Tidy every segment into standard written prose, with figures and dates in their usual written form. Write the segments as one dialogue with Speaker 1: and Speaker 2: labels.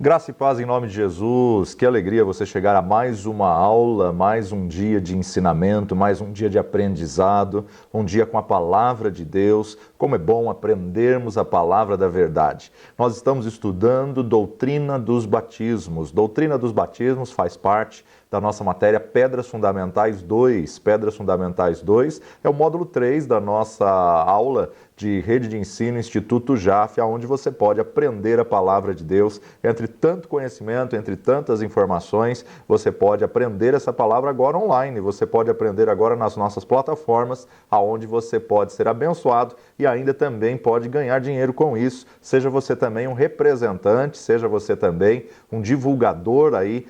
Speaker 1: Graça e paz em nome de Jesus. Que alegria você chegar a mais uma aula, mais um dia de ensinamento, mais um dia de aprendizado, um dia com a palavra de Deus. Como é bom aprendermos a palavra da verdade. Nós estamos estudando doutrina dos batismos. Doutrina dos batismos faz parte da nossa matéria Pedras Fundamentais 2. Pedras Fundamentais 2 é o módulo 3 da nossa aula de Rede de Ensino Instituto JAF, onde você pode aprender a palavra de Deus. Entre tanto conhecimento, entre tantas informações, você pode aprender essa palavra agora online. Você pode aprender agora nas nossas plataformas, aonde você pode ser abençoado e ainda também pode ganhar dinheiro com isso. Seja você também um representante, seja você também um divulgador aí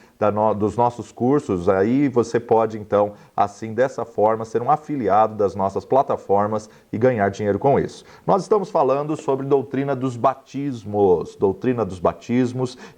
Speaker 1: dos nossos cursos, aí você pode então, assim, dessa forma, ser um afiliado das nossas plataformas e ganhar dinheiro com isso. Nós estamos falando sobre doutrina dos batismos,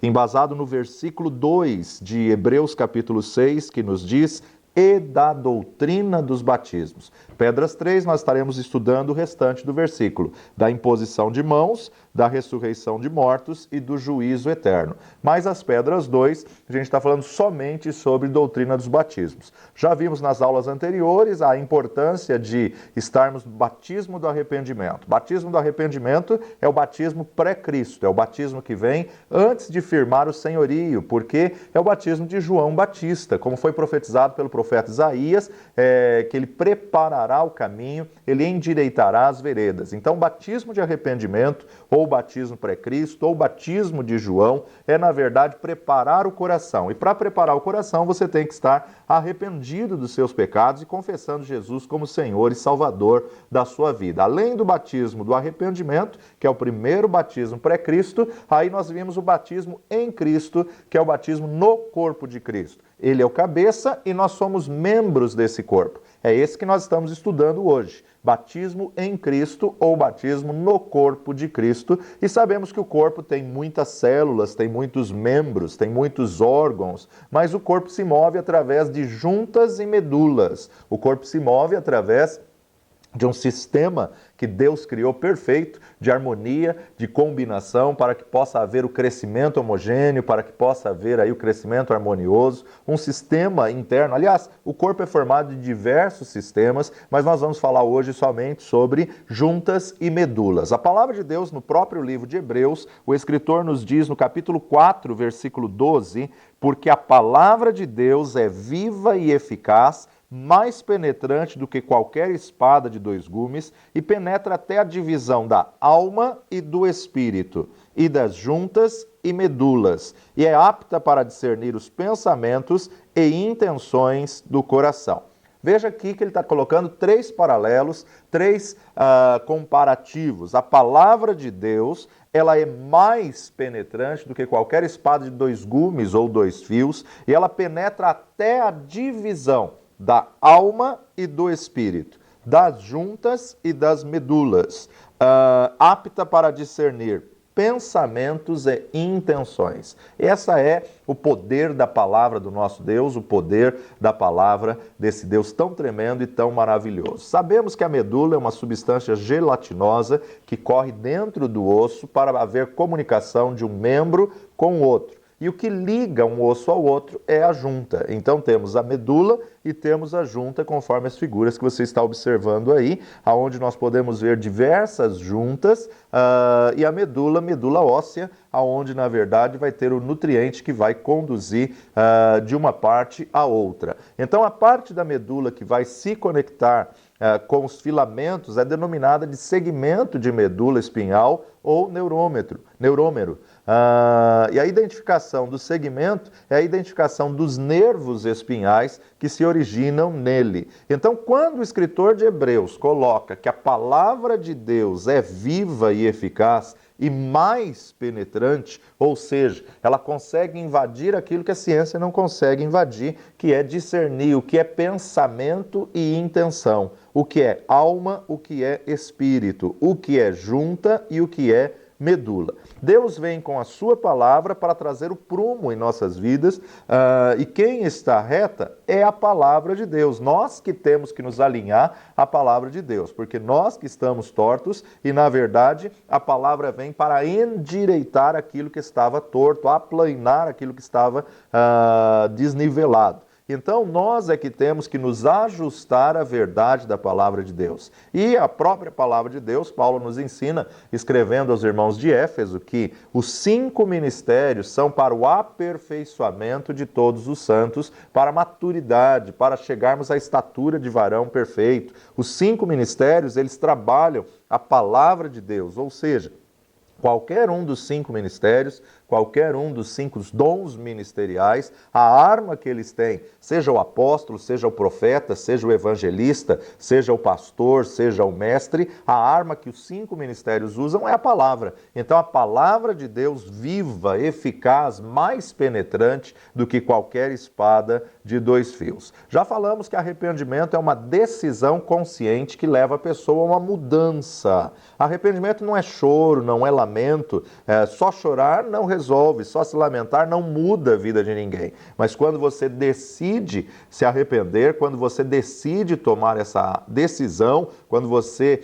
Speaker 1: embasado no versículo 2 de Hebreus capítulo 6, que nos diz: e da doutrina dos batismos. Pedras 3, nós estaremos estudando o restante do versículo, da imposição de mãos, da ressurreição de mortos e do juízo eterno. Mas as pedras 2, a gente está falando somente sobre doutrina dos batismos. Já vimos nas aulas anteriores a importância de estarmos no batismo do arrependimento. Batismo do arrependimento é o batismo pré-Cristo, é o batismo que vem antes de firmar o senhorio, porque é o batismo de João Batista, como foi profetizado pelo profeta Isaías, que ele preparará o caminho, ele endireitará as veredas. Então, batismo de arrependimento, ou batismo pré-Cristo, ou batismo de João, é, na verdade, preparar o coração. E para preparar o coração, você tem que estar arrependido dos seus pecados e confessando Jesus como Senhor e Salvador da sua vida. Além do batismo do arrependimento, que é o primeiro batismo pré-Cristo, aí nós vimos o batismo em Cristo, que é o batismo no corpo de Cristo. Ele é o cabeça e nós somos membros desse corpo. É esse que nós estamos estudando hoje. Batismo em Cristo ou batismo no corpo de Cristo. E sabemos que o corpo tem muitas células, tem muitos membros, tem muitos órgãos, mas o corpo se move através de juntas e medulas. O corpo se move através de um sistema que Deus criou perfeito, de harmonia, de combinação, para que possa haver o crescimento homogêneo, para que possa haver aí o crescimento harmonioso, um sistema interno. Aliás, o corpo é formado de diversos sistemas, mas nós vamos falar hoje somente sobre juntas e medulas. A palavra de Deus, no próprio livro de Hebreus, o escritor nos diz no capítulo 4, versículo 12, porque a palavra de Deus é viva e eficaz, mais penetrante do que qualquer espada de dois gumes, e penetra até a divisão da alma e do espírito, e das juntas e medulas, e é apta para discernir os pensamentos e intenções do coração. Veja aqui que ele está colocando três paralelos, três comparativos. A palavra de Deus, ela é mais penetrante do que qualquer espada de dois gumes ou dois fios, e ela penetra até a divisão da alma e do espírito, das juntas e das medulas, apta para discernir pensamentos e intenções. Essa é o poder da palavra do nosso Deus, o poder da palavra desse Deus tão tremendo e tão maravilhoso. Sabemos que a medula é uma substância gelatinosa que corre dentro do osso para haver comunicação de um membro com o outro. E o que liga um osso ao outro é a junta. Então temos a medula e temos a junta, conforme as figuras que você está observando aí, aonde nós podemos ver diversas juntas, e a medula óssea, aonde na verdade vai ter o nutriente que vai conduzir de uma parte à outra. Então a parte da medula que vai se conectar com os filamentos é denominada de segmento de medula espinhal ou neurômero. E a identificação do segmento é a identificação dos nervos espinhais que se originam nele. Então, quando o escritor de Hebreus coloca que a palavra de Deus é viva e eficaz e mais penetrante, ou seja, ela consegue invadir aquilo que a ciência não consegue invadir, que é discernir o que é pensamento e intenção, o que é alma, o que é espírito, o que é junta e o que é medula. Deus vem com a sua palavra para trazer o prumo em nossas vidas, e quem está reta é a palavra de Deus. Nós que temos que nos alinhar à palavra de Deus, porque nós que estamos tortos e, na verdade, a palavra vem para endireitar aquilo que estava torto, aplanar aquilo que estava desnivelado. Então, nós é que temos que nos ajustar à verdade da palavra de Deus. E a própria palavra de Deus, Paulo nos ensina, escrevendo aos irmãos de Éfeso, que os 5 ministérios são para o aperfeiçoamento de todos os santos, para a maturidade, para chegarmos à estatura de varão perfeito. Os 5 ministérios, eles trabalham a palavra de Deus, ou seja, qualquer um dos 5 ministérios, qualquer um dos 5 dons ministeriais, a arma que eles têm, seja o apóstolo, seja o profeta, seja o evangelista, seja o pastor, seja o mestre, a arma que os 5 ministérios usam é a palavra. Então a palavra de Deus viva, eficaz, mais penetrante do que qualquer espada de 2 fios. Já falamos que arrependimento é uma decisão consciente que leva a pessoa a uma mudança. Arrependimento não é choro, não é lamento, só chorar não resolve, só se lamentar não muda a vida de ninguém. Mas quando você decide se arrepender, quando você decide tomar essa decisão, quando você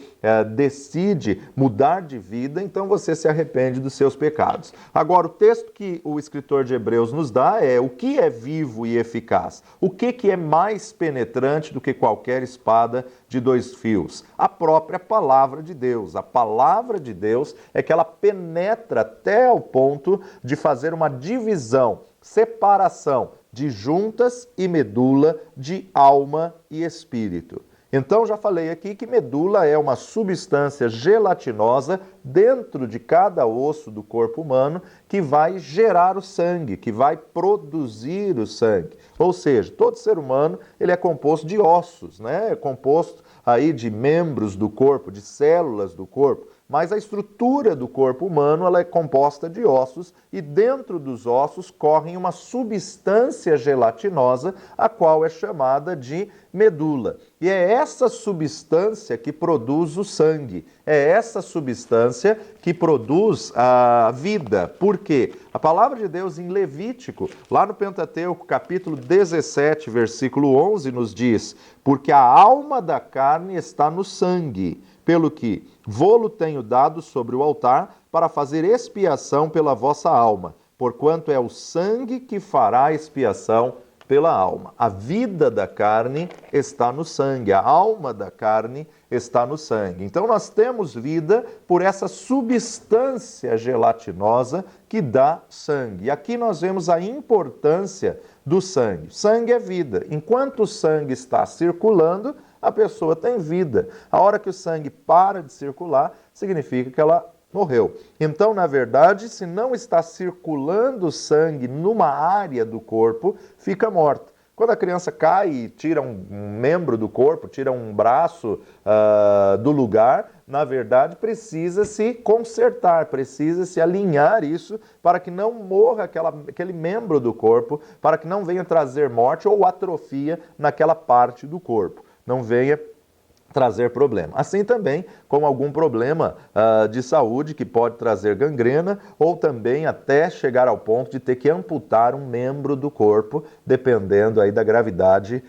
Speaker 1: decide mudar de vida, então você se arrepende dos seus pecados. Agora, o texto que o escritor de Hebreus nos dá é o que é vivo e eficaz. O que é mais penetrante do que qualquer espada de 2 fios? A própria palavra de Deus. A palavra de Deus é que ela penetra até o ponto de fazer uma divisão, separação de juntas e medula, de alma e espírito. Então, já falei aqui que medula é uma substância gelatinosa dentro de cada osso do corpo humano que vai gerar o sangue, que vai produzir o sangue. Ou seja, todo ser humano ele é composto de ossos, né? É composto aí de membros do corpo, de células do corpo. Mas a estrutura do corpo humano ela é composta de ossos e dentro dos ossos corre uma substância gelatinosa, a qual é chamada de medula. E é essa substância que produz o sangue, é essa substância que produz a vida. Por quê? A palavra de Deus em Levítico, lá no Pentateuco, capítulo 17, versículo 11, nos diz: porque a alma da carne está no sangue, pelo que vô-lo tenho dado sobre o altar para fazer expiação pela vossa alma, porquanto é o sangue que fará expiação pela alma. A vida da carne está no sangue, a alma da carne está no sangue. Então nós temos vida por essa substância gelatinosa que dá sangue. E aqui nós vemos a importância do sangue. Sangue é vida. Enquanto o sangue está circulando, a pessoa tem vida. A hora que o sangue para de circular, significa que ela morreu. Então, na verdade, se não está circulando sangue numa área do corpo, fica morta. Quando a criança cai e tira um membro do corpo, tira um braço do lugar, na verdade, precisa se consertar, precisa se alinhar isso para que não morra aquele membro do corpo, para que não venha trazer morte ou atrofia naquela parte do corpo. Não venha trazer problema. Assim também com algum problema de saúde que pode trazer gangrena ou também até chegar ao ponto de ter que amputar um membro do corpo, dependendo aí da gravidade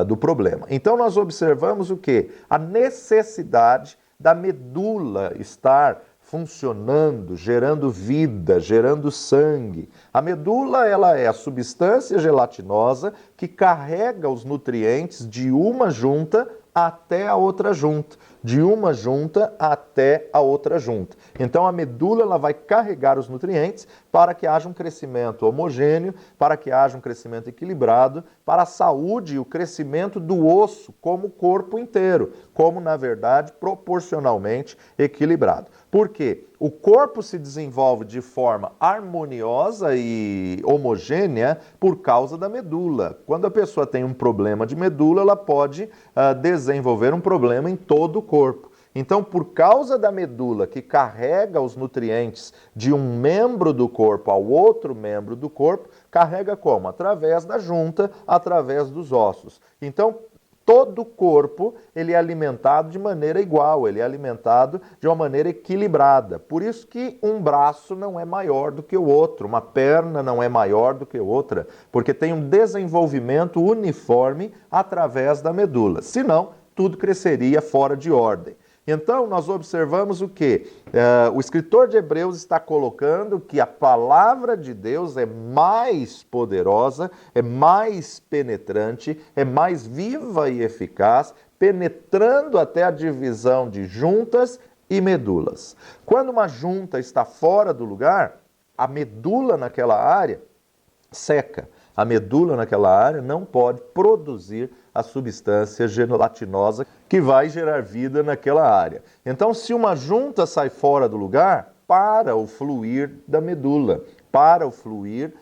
Speaker 1: do problema. Então nós observamos o quê? A necessidade da medula estar funcionando, gerando vida, gerando sangue. A medula, ela é a substância gelatinosa que carrega os nutrientes de uma junta até a outra junta, de uma junta até a outra junta. Então a medula ela vai carregar os nutrientes para que haja um crescimento homogêneo, para que haja um crescimento equilibrado, para a saúde e o crescimento do osso como corpo inteiro, como na verdade proporcionalmente equilibrado. Por quê? O corpo se desenvolve de forma harmoniosa e homogênea por causa da medula. Quando a pessoa tem um problema de medula, ela pode desenvolver um problema em todo o corpo. Então, por causa da medula que carrega os nutrientes de um membro do corpo ao outro membro do corpo, carrega como? Através da junta, através dos ossos. Então, todo o corpo ele é alimentado de maneira igual, ele é alimentado de uma maneira equilibrada. Por isso que um braço não é maior do que o outro, uma perna não é maior do que outra, porque tem um desenvolvimento uniforme através da medula. Senão, tudo cresceria fora de ordem. Então, nós observamos o quê? O escritor de Hebreus está colocando que a palavra de Deus é mais poderosa, é mais penetrante, é mais viva e eficaz, penetrando até a divisão de juntas e medulas. Quando uma junta está fora do lugar, a medula naquela área seca. A medula naquela área não pode produzir a substância gelatinosa que vai gerar vida naquela área. Então, se uma junta sai fora do lugar, para o fluir da medula, para o fluir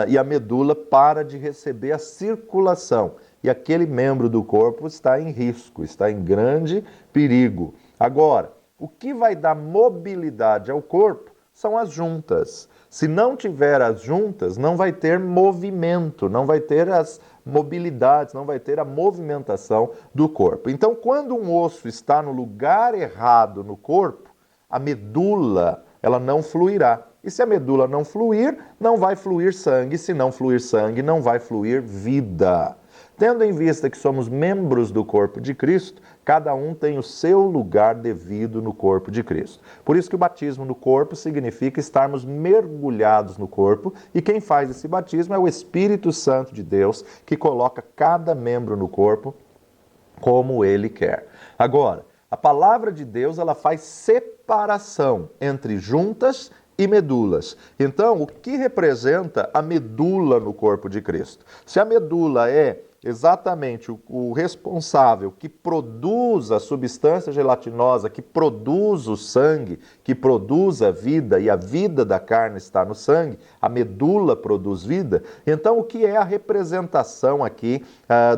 Speaker 1: e a medula para de receber a circulação. E aquele membro do corpo está em risco, está em grande perigo. Agora, o que vai dar mobilidade ao corpo são as juntas. Se não tiver as juntas, não vai ter movimento, não vai ter as mobilidades, não vai ter a movimentação do corpo. Então, quando um osso está no lugar errado no corpo, a medula, ela não fluirá. E se a medula não fluir, não vai fluir sangue. Se não fluir sangue, não vai fluir vida. Tendo em vista que somos membros do corpo de Cristo, cada um tem o seu lugar devido no corpo de Cristo. Por isso que o batismo no corpo significa estarmos mergulhados no corpo, e quem faz esse batismo é o Espírito Santo de Deus, que coloca cada membro no corpo como ele quer. Agora, a palavra de Deus, ela faz separação entre juntas e medulas. Então, o que representa a medula no corpo de Cristo? Se a medula é exatamente o responsável que produz a substância gelatinosa, que produz o sangue, que produz a vida, e a vida da carne está no sangue, a medula produz vida. Então, o que é a representação aqui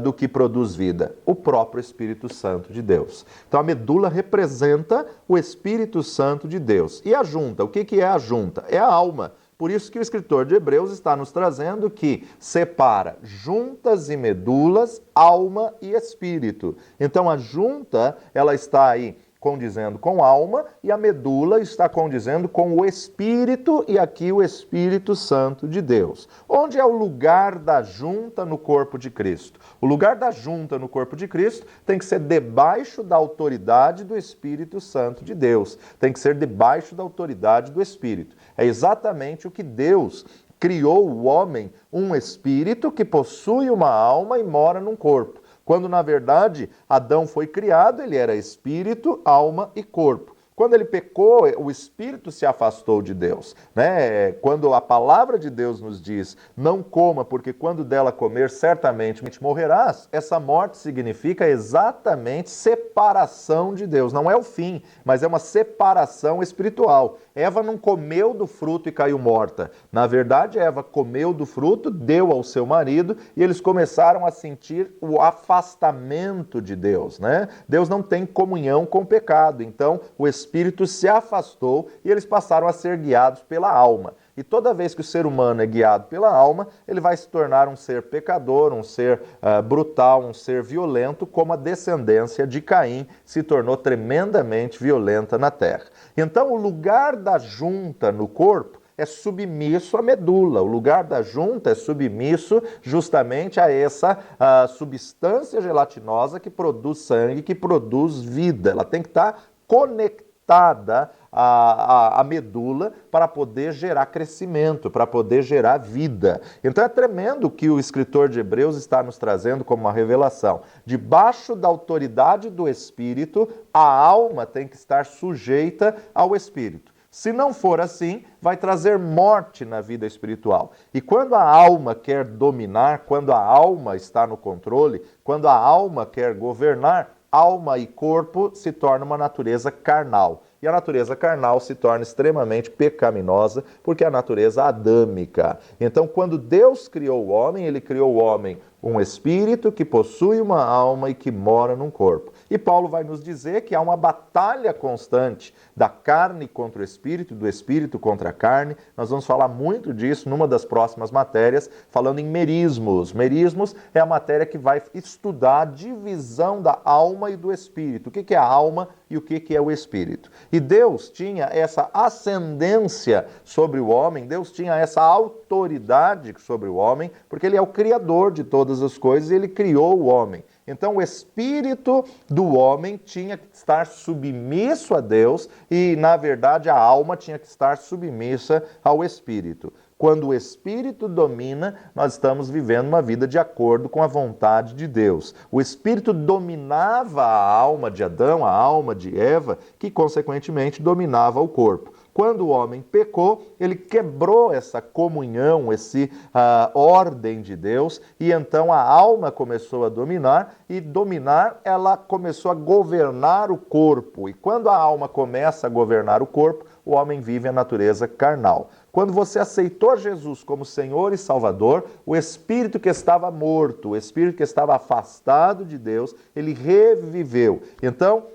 Speaker 1: do que produz vida? O próprio Espírito Santo de Deus. Então, a medula representa o Espírito Santo de Deus. E a junta? O que é a junta? É a alma. Por isso que o escritor de Hebreus está nos trazendo que separa juntas e medulas, alma e espírito. Então a junta, ela está aí condizendo com alma, e a medula está condizendo com o Espírito, e aqui o Espírito Santo de Deus. Onde é o lugar da junta no corpo de Cristo? O lugar da junta no corpo de Cristo tem que ser debaixo da autoridade do Espírito Santo de Deus. Tem que ser debaixo da autoridade do Espírito. É exatamente o que Deus criou o homem, um espírito que possui uma alma e mora num corpo. Quando, na verdade, Adão foi criado, ele era espírito, alma e corpo. Quando ele pecou, o espírito se afastou de Deus, né? Quando a palavra de Deus nos diz, não coma, porque quando dela comer, certamente morrerás, essa morte significa exatamente separação de Deus. Não é o fim, mas é uma separação espiritual. Eva não comeu do fruto e caiu morta. Na verdade, Eva comeu do fruto, deu ao seu marido, e eles começaram a sentir o afastamento de Deus, né? Deus não tem comunhão com o pecado, então o espírito se afastou e eles passaram a ser guiados pela alma. E toda vez que o ser humano é guiado pela alma, ele vai se tornar um ser pecador, um ser brutal, um ser violento, como a descendência de Caim se tornou tremendamente violenta na terra. Então, o lugar da junta no corpo é submisso à medula. O lugar da junta é submisso justamente a essa substância gelatinosa que produz sangue, que produz vida. Ela tem que estar conectada à medula para poder gerar crescimento, para poder gerar vida. Então é tremendo o que o escritor de Hebreus está nos trazendo como uma revelação. Debaixo da autoridade do Espírito, a alma tem que estar sujeita ao Espírito. Se não for assim, vai trazer morte na vida espiritual. E quando a alma quer dominar, quando a alma está no controle, quando a alma quer governar, alma e corpo se torna uma natureza carnal. E a natureza carnal se torna extremamente pecaminosa, porque é a natureza adâmica. Então, quando Deus criou o homem, ele criou o homem um espírito que possui uma alma e que mora num corpo. E Paulo vai nos dizer que há uma batalha constante da carne contra o espírito, do espírito contra a carne. Nós vamos falar muito disso numa das próximas matérias, falando em merismos. Merismos é a matéria que vai estudar a divisão da alma e do espírito. O que é a alma e o que é o espírito? E Deus tinha essa ascendência sobre o homem, Deus tinha essa autoridade sobre o homem, porque ele é o criador de todas as coisas e ele criou o homem. Então o espírito do homem tinha que estar submisso a Deus e, na verdade, a alma tinha que estar submissa ao espírito. Quando o espírito domina, nós estamos vivendo uma vida de acordo com a vontade de Deus. O espírito dominava a alma de Adão, a alma de Eva, que consequentemente dominava o corpo. Quando o homem pecou, ele quebrou essa comunhão, essa ordem de Deus, e então a alma começou a dominar, e dominar, ela começou a governar o corpo. E quando a alma começa a governar o corpo, o homem vive a natureza carnal. Quando você aceitou Jesus como Senhor e Salvador, o espírito que estava morto, o espírito que estava afastado de Deus, ele reviveu. Então,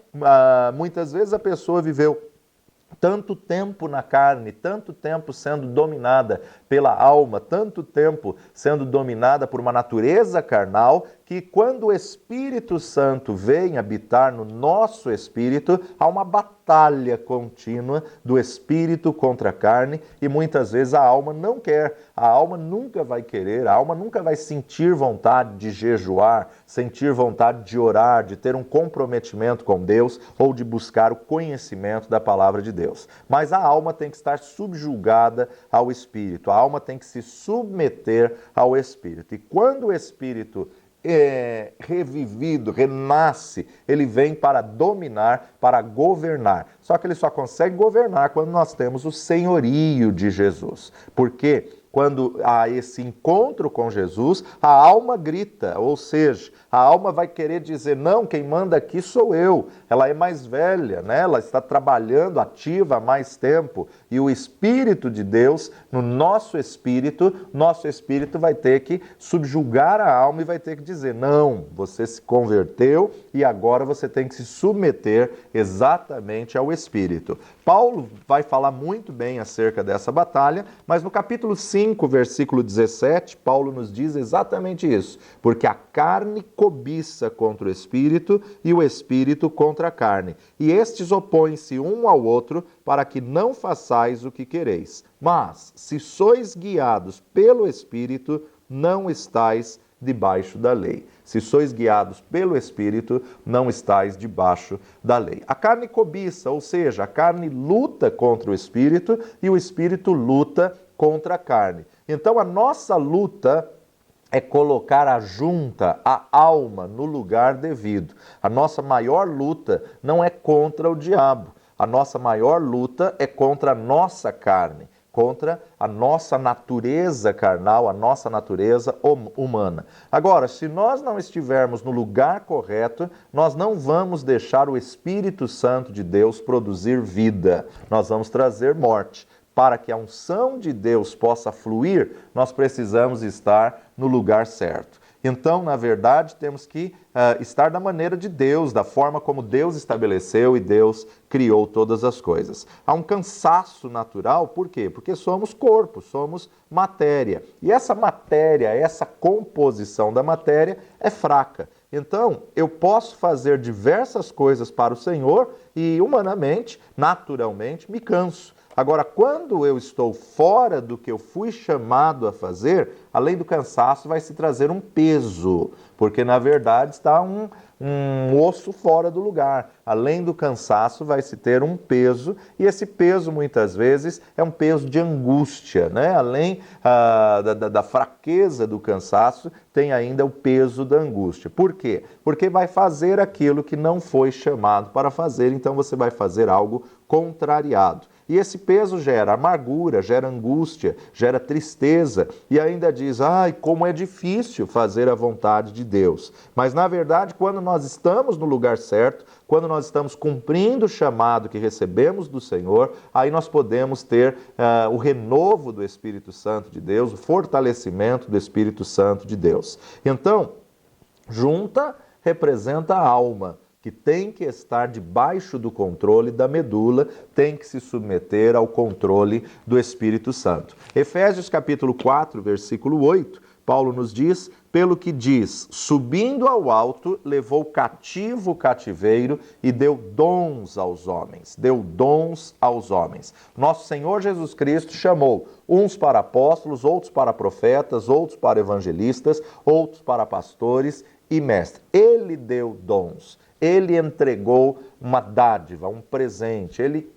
Speaker 1: muitas vezes a pessoa viveu tanto tempo na carne, tanto tempo sendo dominada pela alma, tanto tempo sendo dominada por uma natureza carnal, que quando o Espírito Santo vem habitar no nosso espírito, há uma batalha contínua do espírito contra a carne, e muitas vezes a alma não quer, a alma nunca vai querer, a alma nunca vai sentir vontade de jejuar, sentir vontade de orar, de ter um comprometimento com Deus ou de buscar o conhecimento da palavra de Deus. Mas a alma tem que estar subjugada ao espírito, a alma tem que se submeter ao espírito. E quando o espírito revivido, renasce, ele vem para dominar, para governar. Só que ele só consegue governar quando nós temos o senhorio de Jesus. Por quê? Quando há esse encontro com Jesus, a alma grita, ou seja, a alma vai querer dizer, não, quem manda aqui sou eu. Ela é mais velha, né? Ela está trabalhando ativa há mais tempo. E o Espírito de Deus, no nosso espírito vai ter que subjugar a alma e vai ter que dizer, não, você se converteu e agora você tem que se submeter exatamente ao Espírito. Paulo vai falar muito bem acerca dessa batalha, mas no capítulo 5, versículo 17, Paulo nos diz exatamente isso. Porque a carne cobiça contra o espírito e o espírito contra a carne. E estes opõem-se um ao outro para que não façais o que quereis. Mas, se sois guiados pelo espírito, não estais debaixo da lei. Se sois guiados pelo Espírito, não estais debaixo da lei. A carne cobiça, ou seja, a carne luta contra o Espírito e o Espírito luta contra a carne. Então a nossa luta é colocar a junta, a alma, no lugar devido. A nossa maior luta não é contra o diabo. A nossa maior luta é contra a nossa carne, contra a nossa natureza carnal, a nossa natureza humana. Agora, se nós não estivermos no lugar correto, nós não vamos deixar o Espírito Santo de Deus produzir vida. Nós vamos trazer morte. Para que a unção de Deus possa fluir, nós precisamos estar no lugar certo. Então, na verdade, temos que estar da maneira de Deus, da forma como Deus estabeleceu e Deus criou todas as coisas. Há um cansaço natural, por quê? Porque somos corpo, somos matéria. E essa matéria, essa composição da matéria é fraca. Então, eu posso fazer diversas coisas para o Senhor e, humanamente, naturalmente, me canso. Agora, quando eu estou fora do que eu fui chamado a fazer, além do cansaço, vai se trazer um peso, porque na verdade está um osso fora do lugar. Além do cansaço, vai se ter um peso, e esse peso muitas vezes é um peso de angústia, né? Além da fraqueza do cansaço, tem ainda o peso da angústia. Por quê? Porque vai fazer aquilo que não foi chamado para fazer, então você vai fazer algo contrariado. E esse peso gera amargura, gera angústia, gera tristeza e ainda diz, ai, como é difícil fazer a vontade de Deus. Mas na verdade, quando nós estamos no lugar certo, quando nós estamos cumprindo o chamado que recebemos do Senhor, aí nós podemos ter o renovo do Espírito Santo de Deus, o fortalecimento do Espírito Santo de Deus. Então, junta representa a alma, que tem que estar debaixo do controle da medula, tem que se submeter ao controle do Espírito Santo. Efésios capítulo 4, versículo 8, Paulo nos diz, pelo que diz, subindo ao alto, levou cativo o cativeiro e deu dons aos homens. Deu dons aos homens. Nosso Senhor Jesus Cristo chamou uns para apóstolos, outros para profetas, outros para evangelistas, outros para pastores e mestres. Ele deu dons. Ele entregou uma dádiva, um presente, ele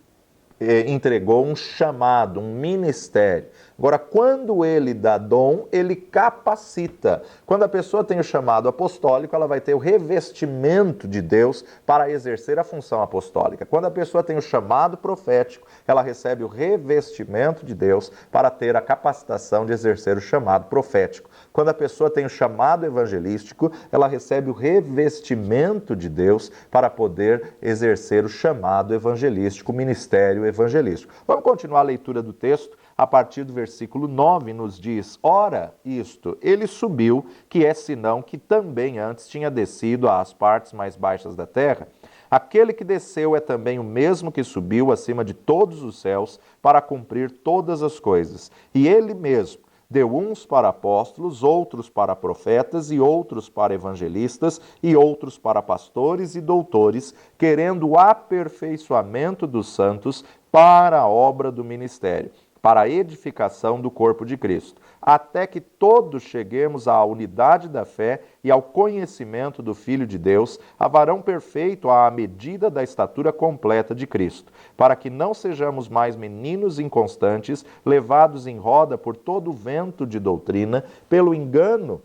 Speaker 1: entregou um chamado, um ministério. Agora, quando ele dá dom, ele capacita. Quando a pessoa tem o chamado apostólico, ela vai ter o revestimento de Deus para exercer a função apostólica. Quando a pessoa tem o chamado profético, ela recebe o revestimento de Deus para ter a capacitação de exercer o chamado profético. Quando a pessoa tem o chamado evangelístico, ela recebe o revestimento de Deus para poder exercer o chamado evangelístico, o ministério evangelístico. Vamos continuar a leitura do texto. A partir do versículo 9 nos diz, ora isto, ele subiu, que é senão que também antes tinha descido às partes mais baixas da terra. Aquele que desceu é também o mesmo que subiu acima de todos os céus para cumprir todas as coisas. E ele mesmo deu uns para apóstolos, outros para profetas e outros para evangelistas e outros para pastores e doutores, querendo o aperfeiçoamento dos santos para a obra do ministério, para a edificação do corpo de Cristo, até que todos cheguemos à unidade da fé e ao conhecimento do Filho de Deus, a varão perfeito à medida da estatura completa de Cristo, para que não sejamos mais meninos inconstantes, levados em roda por todo o vento de doutrina, pelo engano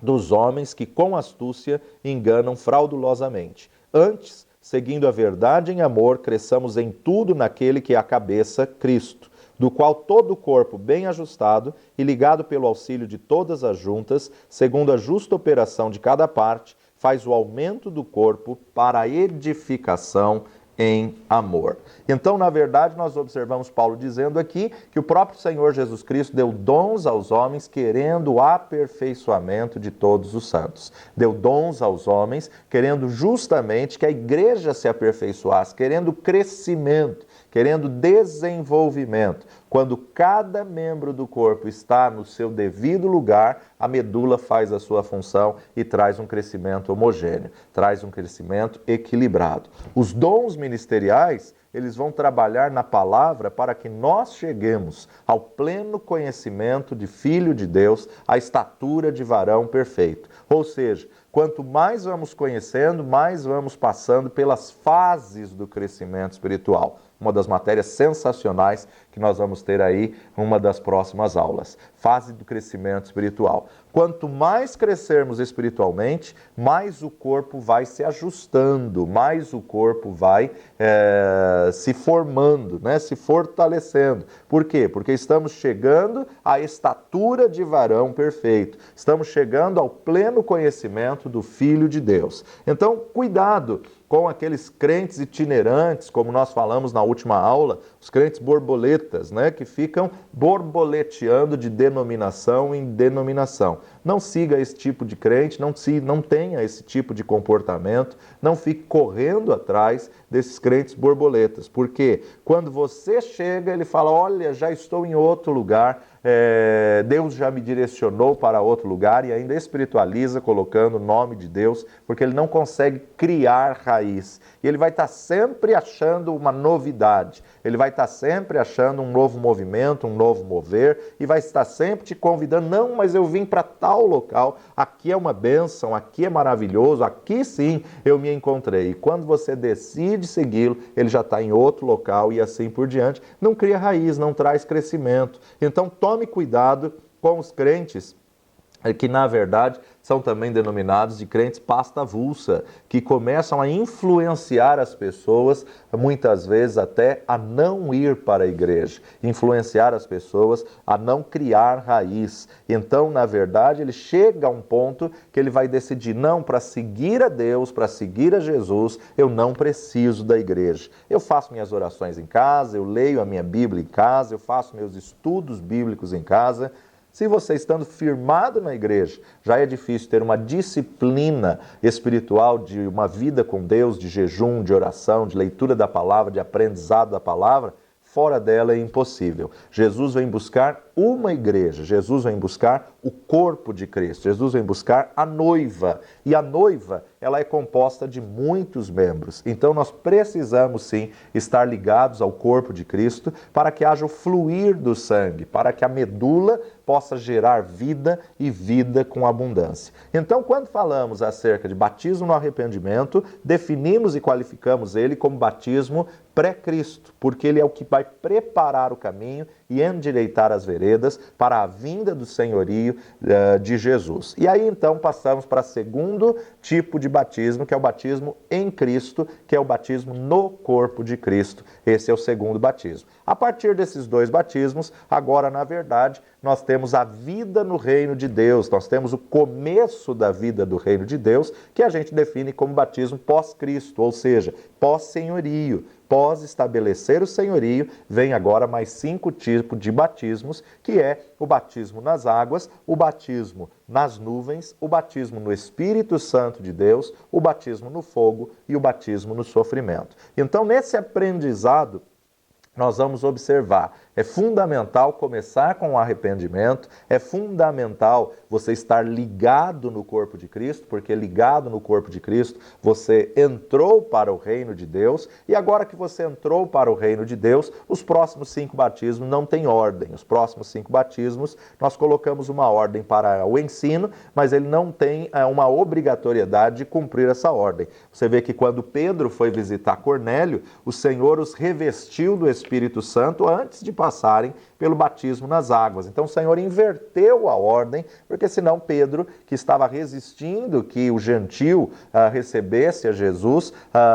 Speaker 1: dos homens que com astúcia enganam fraudulosamente. Antes, seguindo a verdade em amor, cresçamos em tudo naquele que é a cabeça, Cristo, do qual todo o corpo bem ajustado e ligado pelo auxílio de todas as juntas, segundo a justa operação de cada parte, faz o aumento do corpo para a edificação em amor. Então, na verdade, nós observamos Paulo dizendo aqui que o próprio Senhor Jesus Cristo deu dons aos homens querendo o aperfeiçoamento de todos os santos. Deu dons aos homens querendo justamente que a igreja se aperfeiçoasse, querendo crescimento, querendo desenvolvimento. Quando cada membro do corpo está no seu devido lugar, a medula faz a sua função e traz um crescimento homogêneo, traz um crescimento equilibrado. Os dons ministeriais, eles vão trabalhar na palavra para que nós cheguemos ao pleno conhecimento de Filho de Deus, à estatura de varão perfeito. Ou seja, quanto mais vamos conhecendo, mais vamos passando pelas fases do crescimento espiritual. Uma das matérias sensacionais que nós vamos ter aí numa das próximas aulas. Fase do crescimento espiritual. Quanto mais crescermos espiritualmente, mais o corpo vai se ajustando, mais o corpo vai se formando, né? Se fortalecendo. Por quê? Porque estamos chegando à estatura de varão perfeito. Estamos chegando ao pleno conhecimento do Filho de Deus. Então, cuidado com aqueles crentes itinerantes, como nós falamos na última aula, os crentes borboletas, né, que ficam borboleteando de denominação em denominação. Não siga esse tipo de crente, não tenha esse tipo de comportamento, não fique correndo atrás desses crentes borboletas, porque quando você chega, ele fala, olha, já estou em outro lugar, Deus já me direcionou para outro lugar e ainda espiritualiza colocando o nome de Deus, porque ele não consegue criar raiz. E ele vai estar sempre achando uma novidade, ele vai estar sempre achando um novo movimento, um novo mover, e vai estar sempre te convidando, não, mas eu vim para tal local, aqui é uma bênção, aqui é maravilhoso, aqui sim eu me encontrei. E quando você decide segui-lo, ele já está em outro local e assim por diante. Não cria raiz, não traz crescimento. Então tome cuidado com os crentes que, na verdade, são também denominados de crentes pasta avulsa, que começam a influenciar as pessoas, muitas vezes até a não ir para a igreja, influenciar as pessoas a não criar raiz. Então, na verdade, ele chega a um ponto que ele vai decidir, não, para seguir a Deus, para seguir a Jesus, eu não preciso da igreja. Eu faço minhas orações em casa, eu leio a minha Bíblia em casa, eu faço meus estudos bíblicos em casa. Se você estando firmado na igreja, já é difícil ter uma disciplina espiritual de uma vida com Deus, de jejum, de oração, de leitura da palavra, de aprendizado da palavra, fora dela é impossível. Jesus vem buscar uma igreja, Jesus vem buscar o corpo de Cristo, Jesus vem buscar a noiva. E a noiva, ela é composta de muitos membros. Então nós precisamos sim estar ligados ao corpo de Cristo para que haja o fluir do sangue, para que a medula possa gerar vida e vida com abundância. Então, quando falamos acerca de batismo no arrependimento, definimos e qualificamos ele como batismo pré-Cristo, porque ele é o que vai preparar o caminho e endireitar as veredas para a vinda do senhorio de Jesus. E aí então passamos para o segundo tipo de batismo, que é o batismo em Cristo, que é o batismo no corpo de Cristo. Esse é o segundo batismo. A partir desses dois batismos, agora na verdade, nós temos a vida no reino de Deus, nós temos o começo da vida do reino de Deus, que a gente define como batismo pós-Cristo, ou seja, pós-senhorio. Pós estabelecer o senhorio, vem agora mais 5 tipos de batismos, que é o batismo nas águas, o batismo nas nuvens, o batismo no Espírito Santo de Deus, o batismo no fogo e o batismo no sofrimento. Então, nesse aprendizado, nós vamos observar, é fundamental começar com o arrependimento, é fundamental você estar ligado no corpo de Cristo, porque ligado no corpo de Cristo, você entrou para o reino de Deus, e agora que você entrou para o reino de Deus, os próximos 5 batismos não têm ordem. Os próximos 5 batismos, nós colocamos uma ordem para o ensino, mas ele não tem uma obrigatoriedade de cumprir essa ordem. Você vê que quando Pedro foi visitar Cornélio, o Senhor os revestiu do Espírito Santo antes de passarem pelo batismo nas águas. Então o Senhor inverteu a ordem, porque senão Pedro, que estava resistindo que o gentio recebesse a Jesus,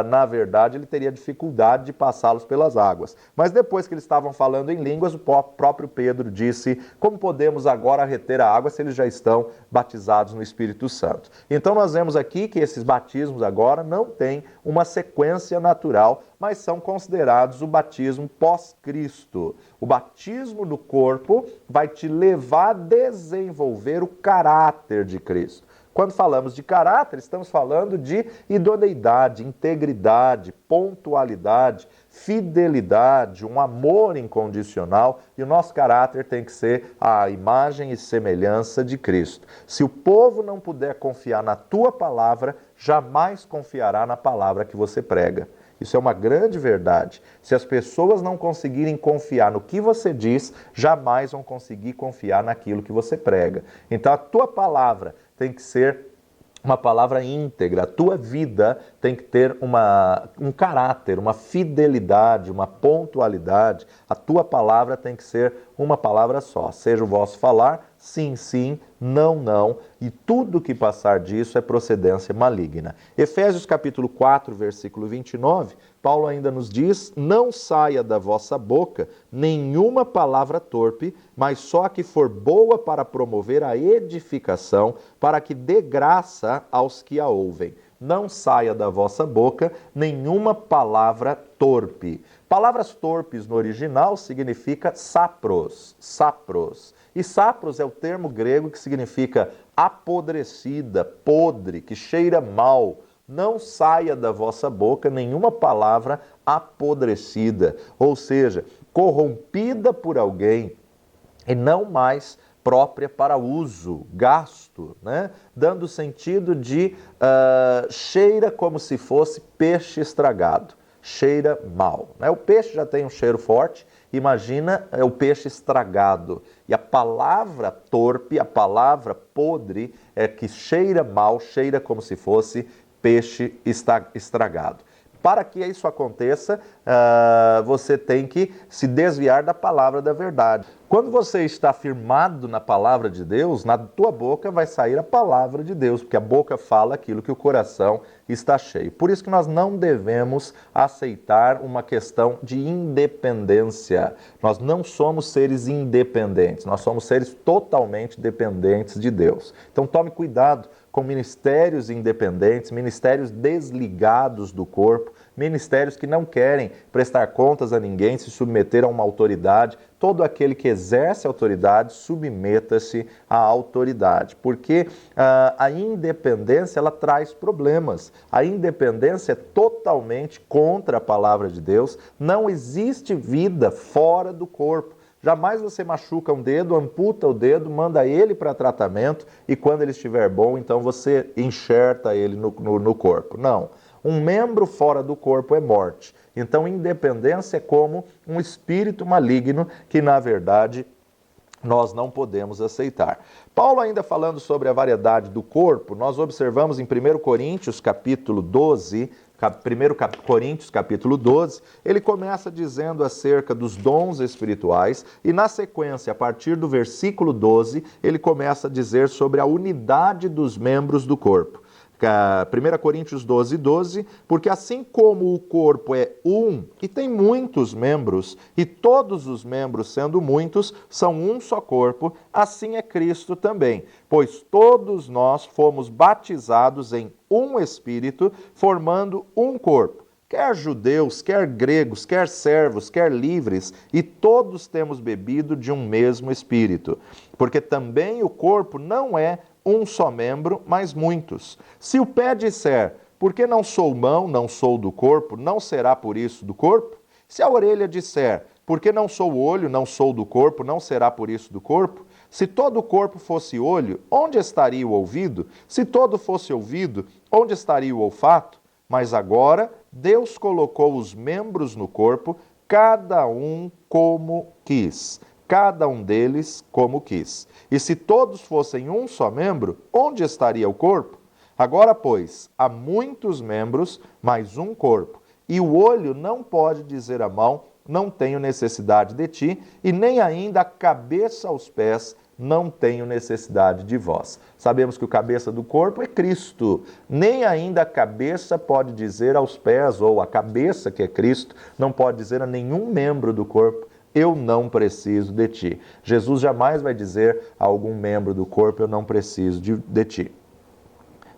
Speaker 1: na verdade ele teria dificuldade de passá-los pelas águas. Mas depois que eles estavam falando em línguas, o próprio Pedro disse, como podemos agora reter a água se eles já estão batizados no Espírito Santo? Então nós vemos aqui que esses batismos agora não têm uma sequência natural, mas são considerados o batismo pós-Cristo. O batismo no corpo vai te levar a desenvolver o caráter de Cristo. Quando falamos de caráter, estamos falando de idoneidade, integridade, pontualidade, fidelidade, um amor incondicional, e o nosso caráter tem que ser a imagem e semelhança de Cristo. Se o povo não puder confiar na tua palavra, jamais confiará na palavra que você prega. Isso é uma grande verdade. Se as pessoas não conseguirem confiar no que você diz, jamais vão conseguir confiar naquilo que você prega. Então a tua palavra tem que ser uma palavra íntegra, a tua vida tem que ter um caráter, uma fidelidade, uma pontualidade. A tua palavra tem que ser uma palavra só. Seja o vosso falar, sim, sim, não, não, e tudo que passar disso é procedência maligna. Efésios capítulo 4, versículo 29, Paulo ainda nos diz, não saia da vossa boca nenhuma palavra torpe, mas só a que for boa para promover a edificação, para que dê graça aos que a ouvem. Não saia da vossa boca nenhuma palavra torpe. Palavras torpes no original significa sapros, sapros. E sapros é o termo grego que significa apodrecida, podre, que cheira mal. Não saia da vossa boca nenhuma palavra apodrecida, ou seja, corrompida por alguém e não mais própria para uso, gasto, né? Dando o sentido de cheira como se fosse peixe estragado, cheira mal. Né? O peixe já tem um cheiro forte, imagina o peixe estragado. E a palavra torpe, a palavra podre, é que cheira mal, cheira como se fosse peixe estragado. Para que isso aconteça, você tem que se desviar da palavra da verdade. Quando você está firmado na palavra de Deus, na tua boca vai sair a palavra de Deus, porque a boca fala aquilo que o coração está cheio. Por isso que nós não devemos aceitar uma questão de independência. Nós não somos seres independentes, nós somos seres totalmente dependentes de Deus. Então tome cuidado com ministérios independentes, ministérios desligados do corpo, ministérios que não querem prestar contas a ninguém, se submeter a uma autoridade. Todo aquele que exerce autoridade, submeta-se à autoridade, porque a independência ela traz problemas. A independência é totalmente contra a palavra de Deus. Não existe vida fora do corpo. Jamais você machuca um dedo, amputa o dedo, manda ele para tratamento e quando ele estiver bom, então você enxerta ele no corpo. Não. Um membro fora do corpo é morte. Então, independência é como um espírito maligno que, na verdade, nós não podemos aceitar. Paulo, ainda falando sobre a variedade do corpo, nós observamos em 1 Coríntios, capítulo 12, 1 Coríntios, capítulo 12, ele começa dizendo acerca dos dons espirituais e, na sequência, a partir do versículo 12, ele começa a dizer sobre a unidade dos membros do corpo. 1 Coríntios 12, 12, porque assim como o corpo é um e tem muitos membros, e todos os membros, sendo muitos, são um só corpo, assim é Cristo também. Pois todos nós fomos batizados em um Espírito, formando um corpo. Quer judeus, quer gregos, quer servos, quer livres, e todos temos bebido de um mesmo Espírito. Porque também o corpo não é um só membro, mas muitos. Se o pé disser, porque não sou mão, não sou do corpo, não será por isso do corpo? Se a orelha disser, porque não sou olho, não sou do corpo, não será por isso do corpo? Se todo o corpo fosse olho, onde estaria o ouvido? Se todo fosse ouvido, onde estaria o olfato? Mas agora Deus colocou os membros no corpo, cada um como quis. Cada um deles como quis. E se todos fossem um só membro, onde estaria o corpo? Agora, pois, há muitos membros, mas um corpo. E o olho não pode dizer à mão, não tenho necessidade de ti, e nem ainda a cabeça aos pés, não tenho necessidade de vós. Sabemos que o cabeça do corpo é Cristo. Nem ainda a cabeça pode dizer aos pés, ou a cabeça que é Cristo, não pode dizer a nenhum membro do corpo, eu não preciso de ti. Jesus jamais vai dizer a algum membro do corpo, eu não preciso de ti.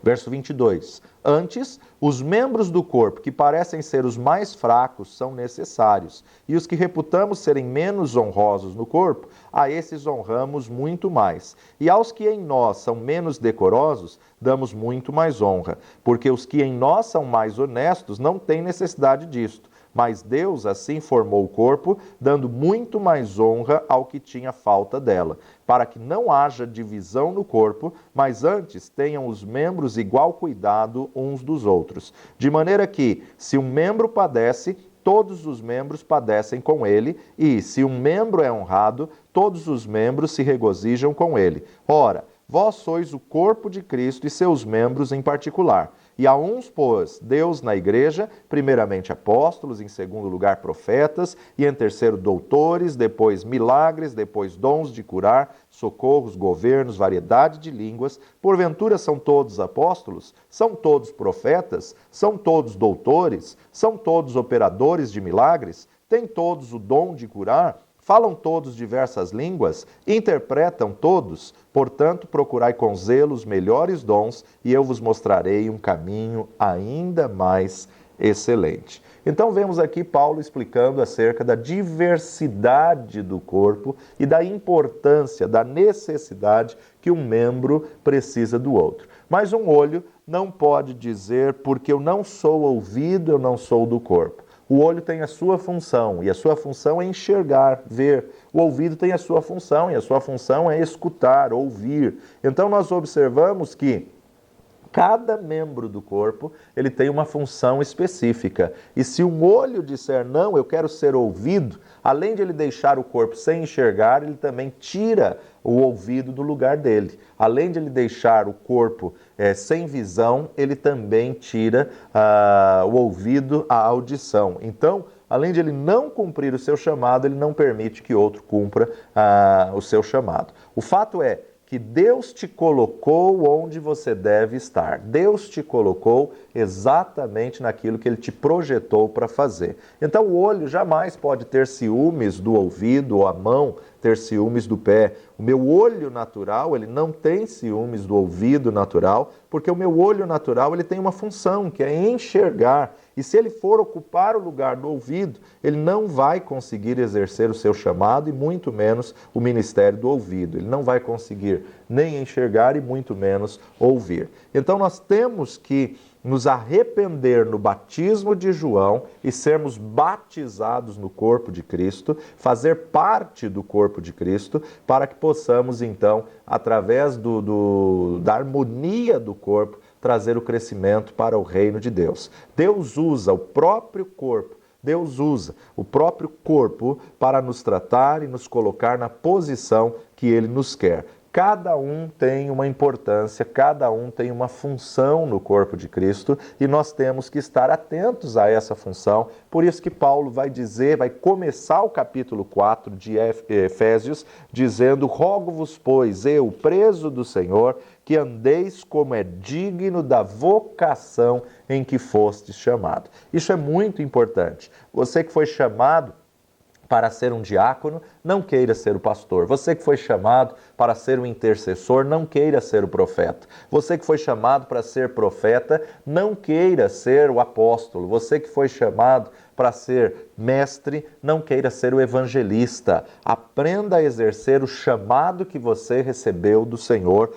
Speaker 1: Verso 22. Antes, os membros do corpo que parecem ser os mais fracos são necessários, e os que reputamos serem menos honrosos no corpo, a esses honramos muito mais. E aos que em nós são menos decorosos, damos muito mais honra, porque os que em nós são mais honestos não têm necessidade disto. Mas Deus assim formou o corpo, dando muito mais honra ao que tinha falta dela, para que não haja divisão no corpo, mas antes tenham os membros igual cuidado uns dos outros. De maneira que, se um membro padece, todos os membros padecem com ele, e se um membro é honrado, todos os membros se regozijam com ele. Ora, vós sois o corpo de Cristo e seus membros em particular. E a uns pôs Deus na igreja, primeiramente apóstolos, em segundo lugar profetas, e em terceiro doutores, depois milagres, depois dons de curar, socorros, governos, variedade de línguas. Porventura são todos apóstolos? São todos profetas? São todos doutores? São todos operadores de milagres? Têm todos o dom de curar? Falam todos diversas línguas? Interpretam todos? Portanto, procurai com zelo os melhores dons, e eu vos mostrarei um caminho ainda mais excelente. Então, vemos aqui Paulo explicando acerca da diversidade do corpo e da importância, da necessidade que um membro precisa do outro. Mas um olho não pode dizer, porque eu não sou ouvido, eu não sou do corpo. O olho tem a sua função, e a sua função é enxergar, ver. O ouvido tem a sua função, e a sua função é escutar, ouvir. Então nós observamos que Cada membro do corpo, ele tem uma função específica. E se um olho disser, não, eu quero ser ouvido, além de ele deixar o corpo sem enxergar, ele também tira o ouvido do lugar dele. Além de ele deixar o corpo sem visão, ele também tira o ouvido, a audição. Então, além de ele não cumprir o seu chamado, ele não permite que outro cumpra o seu chamado. O fato é que Deus te colocou onde você deve estar. Deus te colocou exatamente naquilo que Ele te projetou para fazer. Então o olho jamais pode ter ciúmes do ouvido, ou a mão ter ciúmes do pé. O meu olho natural, ele não tem ciúmes do ouvido natural, porque o meu olho natural, ele tem uma função, que é enxergar. E se ele for ocupar o lugar do ouvido, ele não vai conseguir exercer o seu chamado e muito menos o ministério do ouvido. Ele não vai conseguir nem enxergar e muito menos ouvir. Então nós temos que nos arrepender no batismo de João e sermos batizados no corpo de Cristo, fazer parte do corpo de Cristo, para que possamos então, através da harmonia do corpo, trazer o crescimento para o reino de Deus. Deus usa o próprio corpo, Deus usa o próprio corpo para nos tratar e nos colocar na posição que Ele nos quer. Cada um tem uma importância, cada um tem uma função no corpo de Cristo e nós temos que estar atentos a essa função. Por isso que Paulo vai começar o capítulo 4 de Efésios, dizendo: rogo-vos, pois, eu, preso do Senhor, que andeis como é digno da vocação em que fostes chamado. Isso é muito importante. Você que foi chamado para ser um diácono, não queira ser o pastor. Você que foi chamado para ser um intercessor, não queira ser o profeta. Você que foi chamado para ser profeta, não queira ser o apóstolo. Você que foi chamado para ser mestre, não queira ser o evangelista. Aprenda a exercer o chamado que você recebeu do Senhor.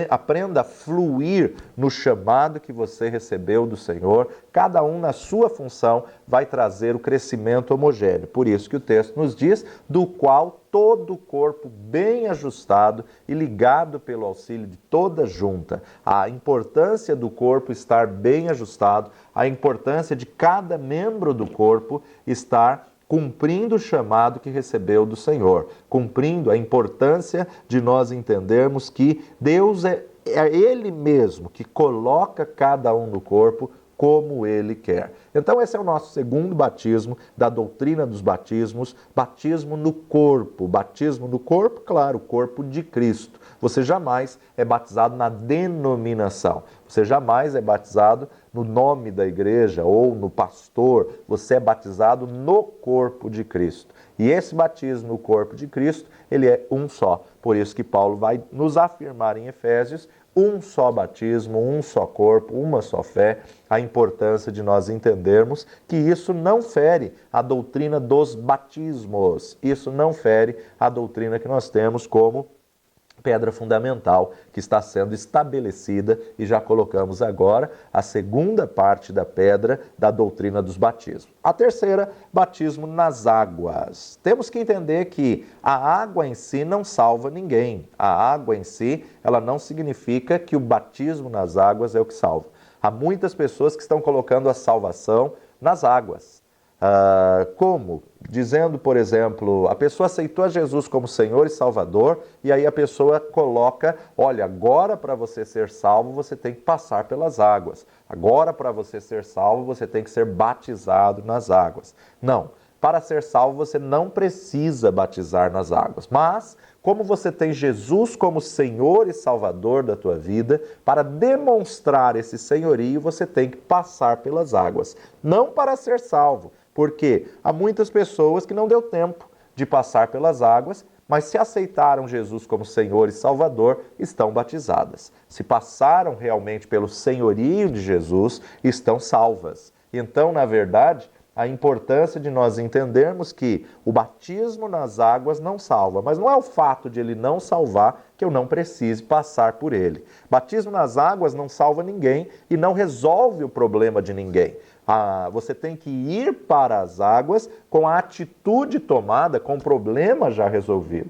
Speaker 1: Aprenda a fluir no chamado que você recebeu do Senhor. Cada um na sua função vai trazer o crescimento homogêneo. Por isso que o texto nos diz, do qual todo o corpo bem ajustado e ligado pelo auxílio de toda junta. A importância do corpo estar bem ajustado, a importância de cada membro do corpo estar cumprindo o chamado que recebeu do Senhor, cumprindo a importância de nós entendermos que Deus é Ele mesmo que coloca cada um no corpo como Ele quer. Então esse é o nosso segundo batismo da doutrina dos batismos, batismo no corpo. Batismo no corpo, claro, o corpo de Cristo. Você jamais é batizado na denominação. Você jamais é batizado no nome da igreja ou no pastor. Você é batizado no corpo de Cristo. E esse batismo no corpo de Cristo, ele é um só. Por isso que Paulo vai nos afirmar em Efésios: um só batismo, um só corpo, uma só fé, a importância de nós entendermos que isso não fere a doutrina dos batismos, isso não fere a doutrina que nós temos como pedra fundamental que está sendo estabelecida e já colocamos agora a segunda parte da pedra da doutrina dos batismos. A terceira, batismo nas águas. Temos que entender que a água em si não salva ninguém. A água em si, ela não significa que o batismo nas águas é o que salva. Há muitas pessoas que estão colocando a salvação nas águas. Como? Dizendo, por exemplo, a pessoa aceitou a Jesus como Senhor e Salvador e aí a pessoa coloca, olha, agora para você ser salvo você tem que passar pelas águas. Agora para você ser salvo você tem que ser batizado nas águas. Não, para ser salvo você não precisa batizar nas águas, mas como você tem Jesus como Senhor e Salvador da tua vida, para demonstrar esse senhorio você tem que passar pelas águas, não para ser salvo. Porque há muitas pessoas que não deu tempo de passar pelas águas, mas se aceitaram Jesus como Senhor e Salvador, estão batizadas. Se passaram realmente pelo senhorio de Jesus, estão salvas. Então, na verdade, a importância de nós entendermos que o batismo nas águas não salva, mas não é o fato de ele não salvar que eu não precise passar por ele. Batismo nas águas não salva ninguém e não resolve o problema de ninguém. Você tem que ir para as águas com a atitude tomada, com o problema já resolvido.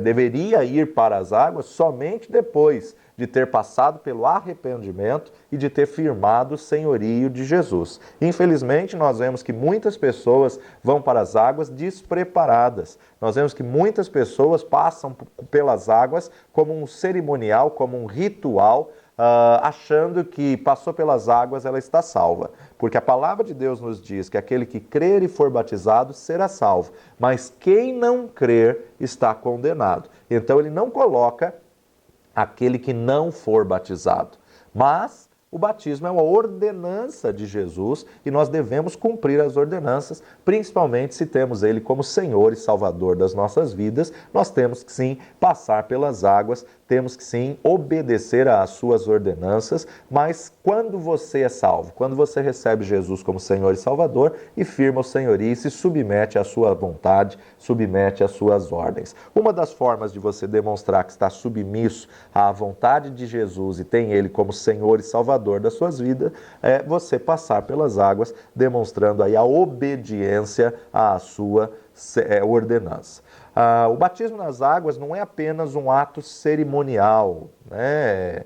Speaker 1: Deveria ir para as águas somente depois de de ter passado pelo arrependimento e de ter firmado o senhorio de Jesus. Infelizmente, nós vemos que muitas pessoas vão para as águas despreparadas. Nós vemos que muitas pessoas passam pelas águas como um cerimonial, como um ritual, achando que passou pelas águas, ela está salva. Porque a palavra de Deus nos diz que aquele que crer e for batizado será salvo, mas quem não crer está condenado. Então ele não coloca aquele que não for batizado, mas o batismo é uma ordenança de Jesus e nós devemos cumprir as ordenanças, principalmente se temos Ele como Senhor e Salvador das nossas vidas. Nós temos que sim passar pelas águas, temos que sim obedecer às suas ordenanças, mas quando você é salvo, quando você recebe Jesus como Senhor e Salvador e firma o senhorio e se submete à sua vontade, submete às suas ordens. Uma das formas de você demonstrar que está submisso à vontade de Jesus e tem Ele como Senhor e Salvador das suas vidas, é você passar pelas águas, demonstrando aí a obediência à sua ordenança. O batismo nas águas não é apenas um ato cerimonial, né?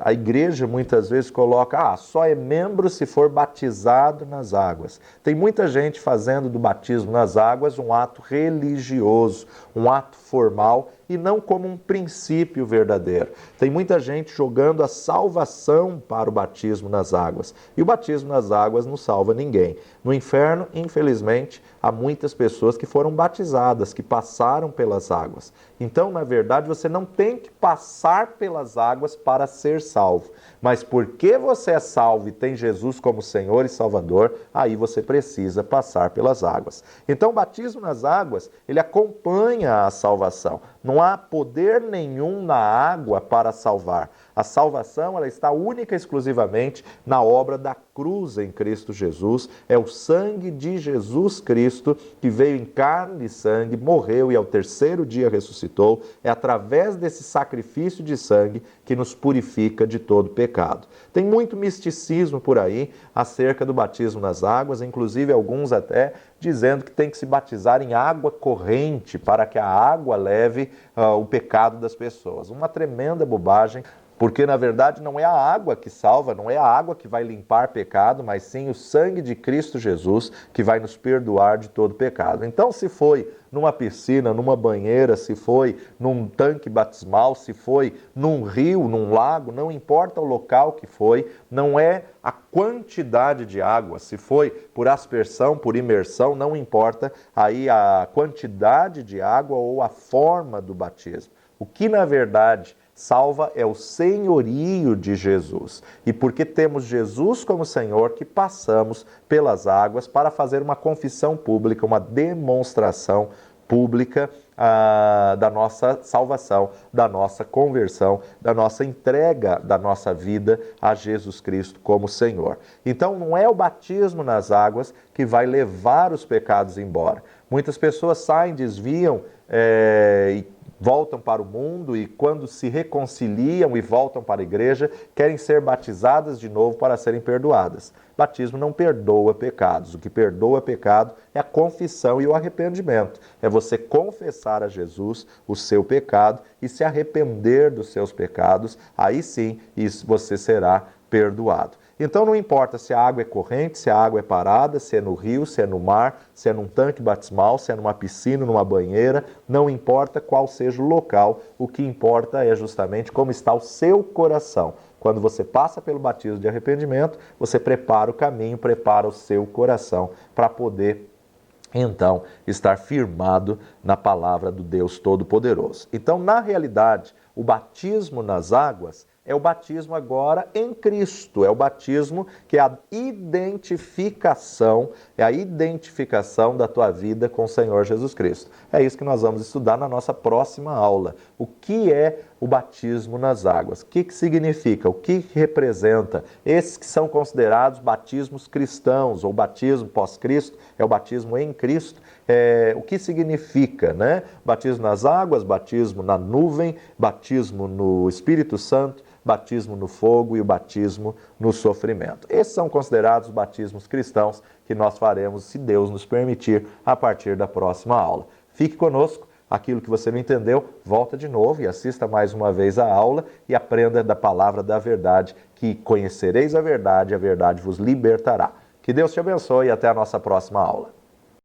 Speaker 1: A igreja muitas vezes coloca, só é membro se for batizado nas águas. Tem muita gente fazendo do batismo nas águas um ato religioso, um ato formal e não como um princípio verdadeiro. Tem muita gente jogando a salvação para o batismo nas águas. E o batismo nas águas não salva ninguém. No inferno, infelizmente, há muitas pessoas que foram batizadas, que passaram pelas águas. Então, na verdade, você não tem que passar pelas águas para ser salvo. Mas porque você é salvo e tem Jesus como Senhor e Salvador, aí você precisa passar pelas águas. Então, o batismo nas águas, ele acompanha a salvação. Não há poder nenhum na água para salvar. A salvação, ela está única e exclusivamente na obra da cruz em Cristo Jesus. É o sangue de Jesus Cristo que veio em carne e sangue, morreu e ao terceiro dia ressuscitou. É através desse sacrifício de sangue que nos purifica de todo pecado. Tem muito misticismo por aí acerca do batismo nas águas, inclusive alguns até dizendo que tem que se batizar em água corrente para que a água leve o pecado das pessoas. Uma tremenda bobagem. Porque, na verdade, não é a água que salva, não é a água que vai limpar pecado, mas sim o sangue de Cristo Jesus que vai nos perdoar de todo pecado. Então, se foi numa piscina, numa banheira, se foi num tanque batismal, se foi num rio, num lago, não importa o local que foi, não é a quantidade de água, se foi por aspersão, por imersão, não importa aí a quantidade de água ou a forma do batismo. O que, na verdade, salva é o senhorio de Jesus. E porque temos Jesus como Senhor, que passamos pelas águas para fazer uma confissão pública, uma demonstração pública da nossa salvação, da nossa conversão, da nossa entrega da nossa vida a Jesus Cristo como Senhor. Então não é o batismo nas águas que vai levar os pecados embora. Muitas pessoas saem, desviam e voltam para o mundo e quando se reconciliam e voltam para a igreja, querem ser batizadas de novo para serem perdoadas. Batismo não perdoa pecados. O que perdoa pecado é a confissão e o arrependimento. É você confessar a Jesus o seu pecado e se arrepender dos seus pecados. Aí sim, você será perdoado. Então não importa se a água é corrente, se a água é parada, se é no rio, se é no mar, se é num tanque batismal, se é numa piscina, numa banheira, não importa qual seja o local, o que importa é justamente como está o seu coração. Quando você passa pelo batismo de arrependimento, você prepara o caminho, prepara o seu coração para poder então estar firmado na palavra do Deus Todo-Poderoso. Então, na realidade, o batismo nas águas é o batismo agora em Cristo, é o batismo que é a identificação da tua vida com o Senhor Jesus Cristo. É isso que nós vamos estudar na nossa próxima aula. O que é o batismo nas águas? O que significa? O que representa? Esses que são considerados batismos cristãos ou batismo pós-Cristo, é o batismo em Cristo. O que significa, né? Batismo nas águas, batismo na nuvem, batismo no Espírito Santo, batismo no fogo e o batismo no sofrimento. Esses são considerados batismos cristãos que nós faremos, se Deus nos permitir, a partir da próxima aula. Fique conosco, Aquilo que você não entendeu, volta de novo e assista mais uma vez a aula e aprenda da palavra da verdade, que conhecereis a verdade vos libertará. Que Deus te abençoe e até a nossa próxima aula.